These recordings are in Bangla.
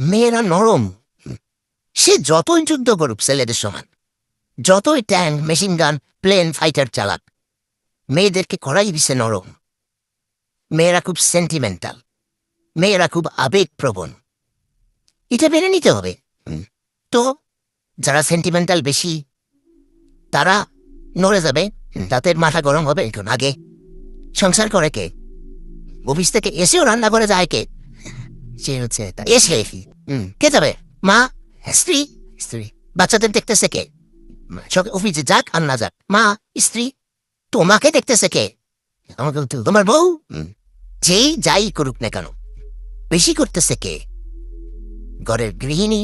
মেয়েরা নরম। সে যতই যুদ্ধ করুক ছেলেদের সমান, যতই tank, machine gun, plane, fighter চালাক, মেয়েদেরকে করাই দিছে নরম। মেয়েরা খুব সেন্টিমেন্টাল, মেয়েরা খুব আবেগপ্রবণ। এটা মেনে নিতে হবে। তো যারা সেন্টিমেন্টাল বেশি তারা নড়ে যাবে, তাদের মাথা গরম হবে একটু আগে। সংসার করে কে? অফিস থেকে এসেও রান্না করে যায় কে? সে হচ্ছে এসে কে যাবে? মা, স্ত্রী। স্ত্রী বাচ্চাদের দেখতেছে কে? অফিসে যাক আর না যাক, মা, স্ত্রী। তোমাকে দেখতেছে কে? আমাকে তোমার বউ। যেই যাই করুক না কেন, বেশি করতেছে কে? ঘরের গৃহিণী।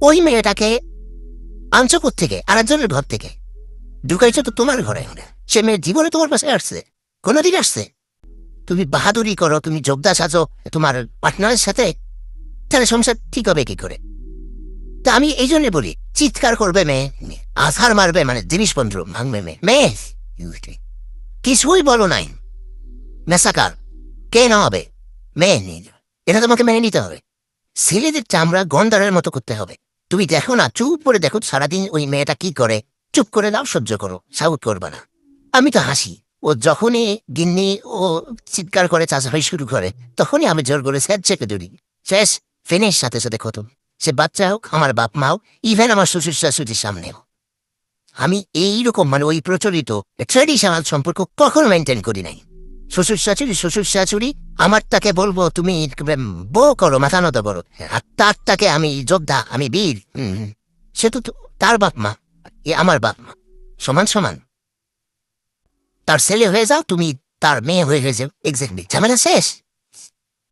ওই মেয়েটাকে আনছো থেকে আরেকজনের ঘর থেকে ঢুকাইছো তো তোমার ঘরে। সে মেয়ের জীবনে তোমার পাশে আসছে? কোনদিন আসছে? তুমি বাহাদুরি করো, তুমি যোগদা সাজো তোমার পার্টনারের সাথে, তাহলে সংসার ঠিক হবে কি করে? তা আমি এই জন্য বলি, চিৎকার করবে মেয়ে, আছাড় মারবে, মানে জিনিসপত্র ভাঙবে মেয়ে। মেয়ে কিছুই বলো নাই, মেসাকার কে না হবে? মেয়ে নেই, এটা তোমাকে মেনে নিতে হবে। ছেলেদের চামড়া গন্ডারের মতো করতে হবে। তুমি দেখো না, চুপ করে দেখো সারাদিন ওই মেয়েটা কি করে, চুপ করে দাও, সহ্য করো, সাউট করবে না। আমি তো হাসি, ও যখনই গিন্নি ও চিৎকার করে চাষাবাই শুরু করে, তখনই আমি জোর করে স্যার চেপে ধরি। শেষ, ফিনিশ, সাথে সাথে খতম। সে বাচ্চা হোক, আমার বাপ মা হোক, ইভেন আমার শ্বশুর শাশুড়ির সামনেও। আমি এইরকম মানে ওই প্রচলিত ট্রেডিশনাল সম্পর্ক কখনো মেনটেন করি নাই। শ্বশুর শাশুড়ি আমার তাকে বলবো তুমি বউ করো, মাথা নত করো, আর তার তাকে আমি যোদ্ধা, আমি বীর। সে তো তার বাপ মা, এ আমার বাপ মা, সমান সমান। তার ছেলে হয়ে যাও, তুমি তার মেয়ে হয়ে যাও, এক্স্যাক্টলি, ঝামেলা শেষ।